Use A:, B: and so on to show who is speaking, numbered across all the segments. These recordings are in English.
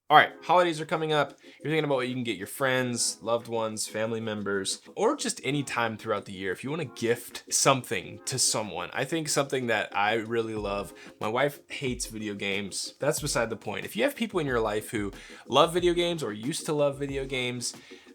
A: All right, holidays are coming up. You're thinking about what you can get your friends, loved ones, family members, or just any time throughout the year. If you want to gift something to someone, I think something that I really love. My wife hates video games. That's beside the point. If you have people in your life who love video games or used to love video games,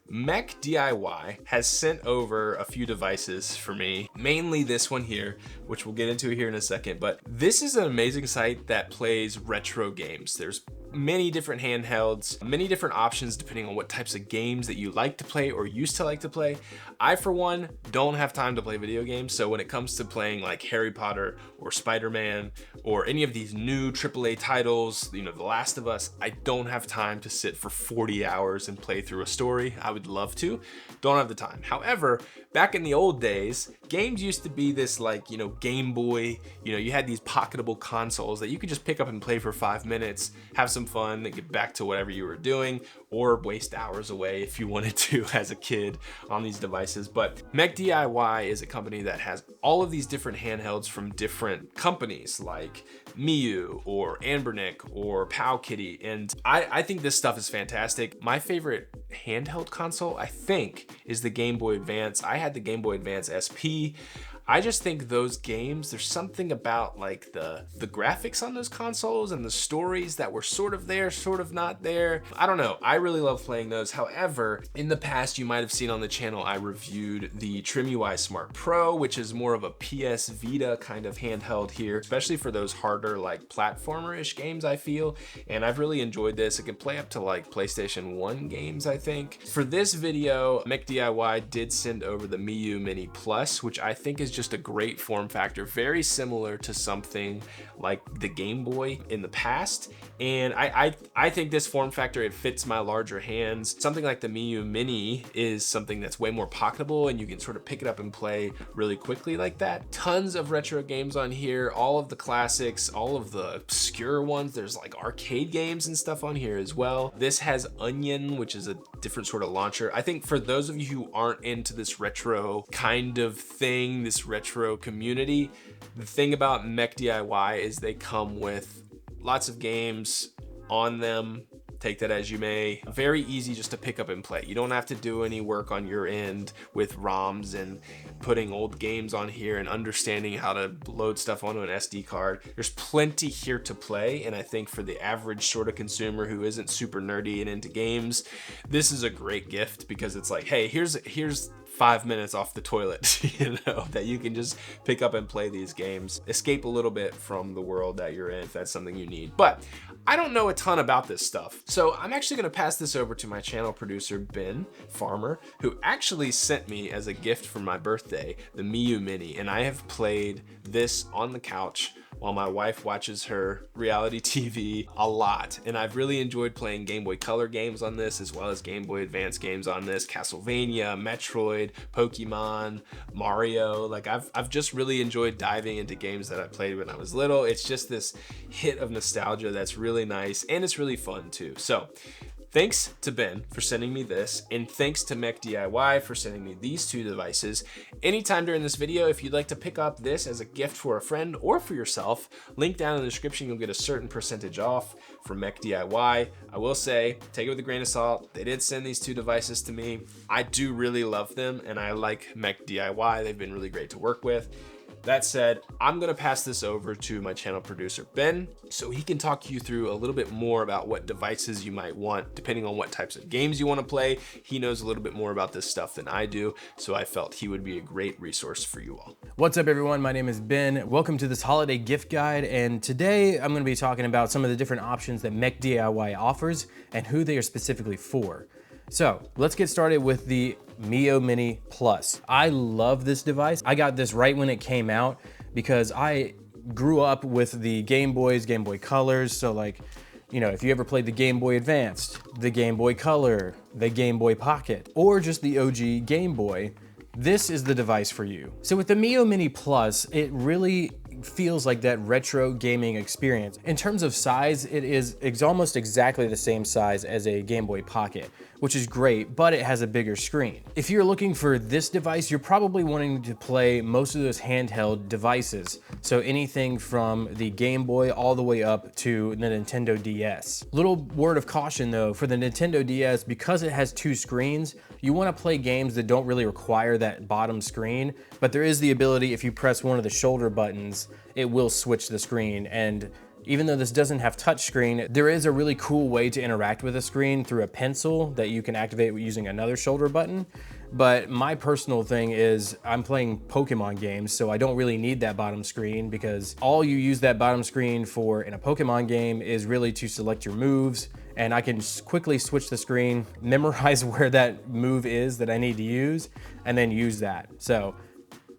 A: MechDIY has sent over a few devices for me, mainly this one here, which we'll get into here in a second. But this is an amazing site that plays retro games. There's many different handhelds, many different options depending on what types of games that you like to play or used to like to play. I, for one, don't have time to play video games, so when it comes to playing like Harry Potter or Spider-Man or any of these new AAA titles, The Last of Us, I don't have time to sit for 40 hours and play through a story. I would love to, don't have the time. However, back in the old days, games used to be this Game Boy, you had these pocketable consoles that you could just pick up and play for 5 minutes, have some fun, and get back to whatever you were doing, or waste hours away if you wanted to as a kid on these devices. But MechDIY is a company that has all of these different handhelds from different companies like Miyoo or Ambernick or Powkiddy, and I think this stuff is fantastic. My favorite handheld console, I think, is the Game Boy Advance. I had the Game Boy Advance SP. I just think those games, there's something about like the graphics on those consoles and the stories that were sort of there, sort of not there. I don't know, I really love playing those. However, in the past, you might have seen on the channel, I reviewed the Trimui Smart Pro, which is more of a PS Vita kind of handheld here, especially for those harder like platformer-ish games, I feel. And I've really enjoyed this. It can play up to like PlayStation 1 games, I think. For this video, MechDIY did send over the Miyoo Mini Plus, which I think is just a great form factor, very similar to something like the Game Boy in the past. And I think this form factor, it fits my larger hands. Something like the Miyoo Mini is something that's way more pocketable and you can sort of pick it up and play really quickly like that. Tons of retro games on here, all of the classics, all of the obscure ones. There's like arcade games and stuff on here as well. This has Onion, which is a different sort of launcher. I think for those of you who aren't into this retro kind of thing, this retro community, the thing about MechDIY is they come with lots of games on them. Take that as you may. Very easy just to pick up and play. You don't have to do any work on your end with ROMs and putting old games on here and understanding how to load stuff onto an SD card. There's plenty here to play, and I think for the average sort of consumer who isn't super nerdy and into games, this is a great gift because it's like, hey, here's 5 minutes off the toilet, that you can just pick up and play these games. Escape a little bit from the world that you're in if that's something you need. But I don't know a ton about this stuff. So I'm actually gonna pass this over to my channel producer, Ben Farmer, who actually sent me as a gift for my birthday, the Miyoo Mini. And I have played this on the couch while my wife watches her reality TV a lot. And I've really enjoyed playing Game Boy Color games on this, as well as Game Boy Advance games on this, Castlevania, Metroid, Pokemon, Mario. Like I've just really enjoyed diving into games that I played when I was little. It's just this hit of nostalgia that's really nice, and it's really fun too. So thanks to Ben for sending me this, and thanks to MechDIY for sending me these two devices. Anytime during this video, if you'd like to pick up this as a gift for a friend or for yourself, link down in the description, you'll get a certain percentage off from MechDIY. I will say, take it with a grain of salt. They did send these two devices to me. I do really love them, and I like MechDIY. They've been really great to work with. That said, I'm gonna pass this over to my channel producer, Ben, so he can talk you through a little bit more about what devices you might want, depending on what types of games you wanna play. He knows a little bit more about this stuff than I do, so I felt he would be a great resource for you all.
B: What's up everyone, my name is Ben. Welcome to this holiday gift guide, and today I'm gonna be talking about some of the different options that MechDIY offers and who they are specifically for. So let's get started with the Miyoo Mini Plus. I love this device. I got this right when it came out because I grew up with the Game Boys, Game Boy Colors. So like, if you ever played the Game Boy Advanced, the Game Boy Color, the Game Boy Pocket, or just the OG Game Boy, this is the device for you. So with the Miyoo Mini Plus, it really feels like that retro gaming experience. In terms of size, it's almost exactly the same size as a Game Boy Pocket, which is great, but it has a bigger screen. If you're looking for this device, you're probably wanting to play most of those handheld devices. So anything from the Game Boy all the way up to the Nintendo DS. Little word of caution though, for the Nintendo DS, because it has two screens, you wanna play games that don't really require that bottom screen, but there is the ability, if you press one of the shoulder buttons, it will switch the screen. And even though this doesn't have touchscreen, there is a really cool way to interact with a screen through a pencil that you can activate using another shoulder button. But my personal thing is I'm playing Pokemon games, so I don't really need that bottom screen, because all you use that bottom screen for in a Pokemon game is really to select your moves, and I can quickly switch the screen, memorize where that move is that I need to use, and then use that. So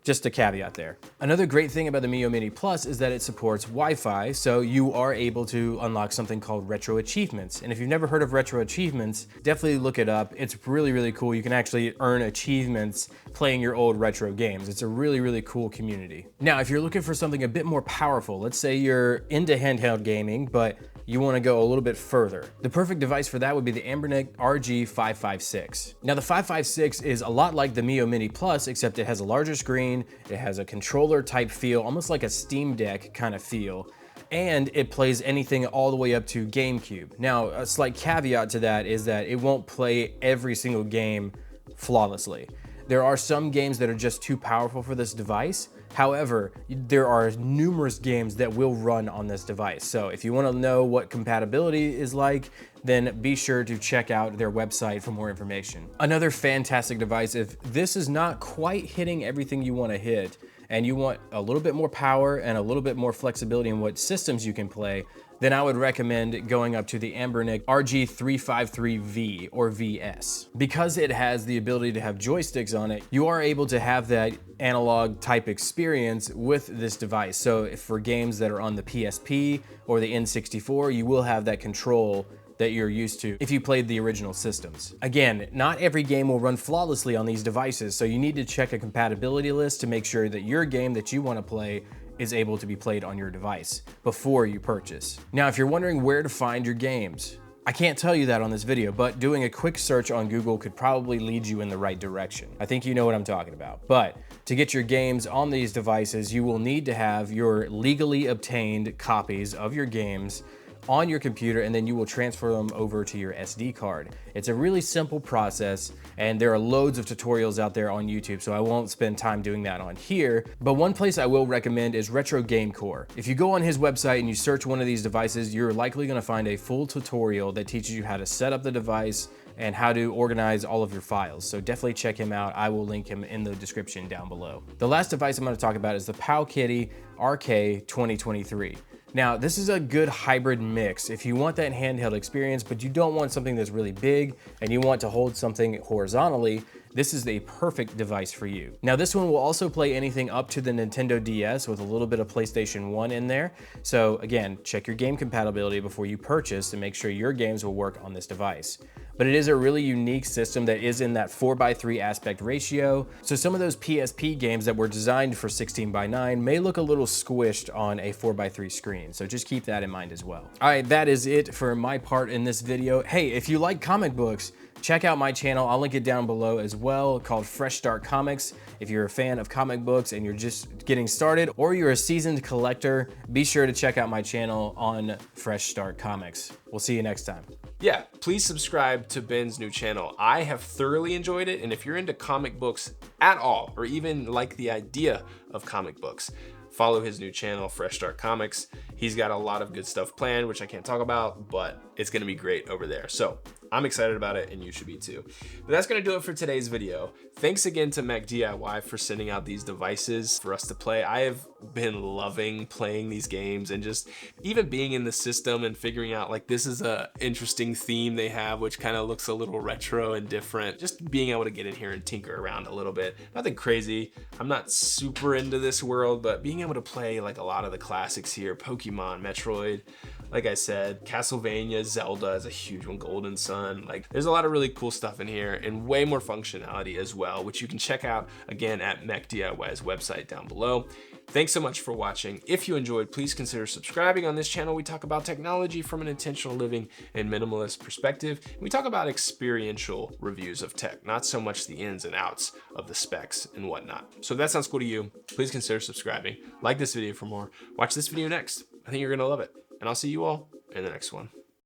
B: just a caveat there. Another great thing about the Miyoo Mini Plus is that it supports Wi-Fi, so you are able to unlock something called Retro Achievements. And if you've never heard of Retro Achievements, definitely look it up. It's really, really cool. You can actually earn achievements playing your old retro games. It's a really, really cool community. Now, if you're looking for something a bit more powerful, let's say you're into handheld gaming, but you want to go a little bit further. The perfect device for that would be the Ambernick RG556. Now the 556 is a lot like the Miyoo Mini Plus, except it has a larger screen, it has a controller type feel, almost like a Steam Deck kind of feel, and it plays anything all the way up to GameCube. Now, a slight caveat to that is that it won't play every single game flawlessly. There are some games that are just too powerful for this device. However, there are numerous games that will run on this device. So if you want to know what compatibility is like, then be sure to check out their website for more information. Another fantastic device, if this is not quite hitting everything you want to hit, and you want a little bit more power and a little bit more flexibility in what systems you can play, then I would recommend going up to the Ambernick RG353V or VS. Because it has the ability to have joysticks on it, you are able to have that analog type experience with this device. So if for games that are on the PSP or the N64, you will have that control that you're used to if you played the original systems. Again, not every game will run flawlessly on these devices, so you need to check a compatibility list to make sure that your game that you want to play is able to be played on your device before you purchase. Now, if you're wondering where to find your games, I can't tell you that on this video, but doing a quick search on Google could probably lead you in the right direction. I think you know what I'm talking about. But to get your games on these devices, you will need to have your legally obtained copies of your games on your computer, and then you will transfer them over to your SD card. It's a really simple process, and there are loads of tutorials out there on YouTube, so I won't spend time doing that on here. But one place I will recommend is Retro Game Core. If you go on his website and you search one of these devices, you're likely gonna find a full tutorial that teaches you how to set up the device and how to organize all of your files. So definitely check him out. I will link him in the description down below. The last device I'm gonna talk about is the Powkiddy RK 2023. Now, this is a good hybrid mix. If you want that handheld experience, but you don't want something that's really big and you want to hold something horizontally, this is a perfect device for you. Now, this one will also play anything up to the Nintendo DS with a little bit of PlayStation 1 in there. So again, check your game compatibility before you purchase to make sure your games will work on this device. But it is a really unique system that is in that 4:3 aspect ratio. So some of those PSP games that were designed for 16:9 may look a little squished on a 4:3 screen. So just keep that in mind as well. All right, that is it for my part in this video. Hey, if you like comic books, check out my channel. I'll link it down below as well, called Fresh Start Comics. If you're a fan of comic books and you're just getting started, or you're a seasoned collector, be sure to check out my channel on Fresh Start Comics. We'll see you next time.
A: Yeah, please subscribe to Ben's new channel. I have thoroughly enjoyed it, and if you're into comic books at all, or even like the idea of comic books, follow his new channel, Fresh Start Comics. He's got a lot of good stuff planned, which I can't talk about, but it's gonna be great over there. So I'm excited about it, and you should be too. But that's gonna do it for today's video. Thanks again to MechDIY for sending out these devices for us to play. I have been loving playing these games and just even being in the system and figuring out, like, this is a interesting theme they have, which kind of looks a little retro and different. Just being able to get in here and tinker around a little bit. Nothing crazy. I'm not super into this world, but being able to play like a lot of the classics here, Pokemon, Metroid, like I said, Castlevania, Zelda is a huge one, Golden Sun. Like, there's a lot of really cool stuff in here and way more functionality as well, which you can check out again at MechDIY's website down below. Thanks so much for watching. If you enjoyed, please consider subscribing. On this channel, we talk about technology from an intentional living and minimalist perspective. We talk about experiential reviews of tech, not so much the ins and outs of the specs and whatnot. So if that sounds cool to you, please consider subscribing. Like this video for more. Watch this video next. I think you're gonna love it. And I'll see you all in the next one.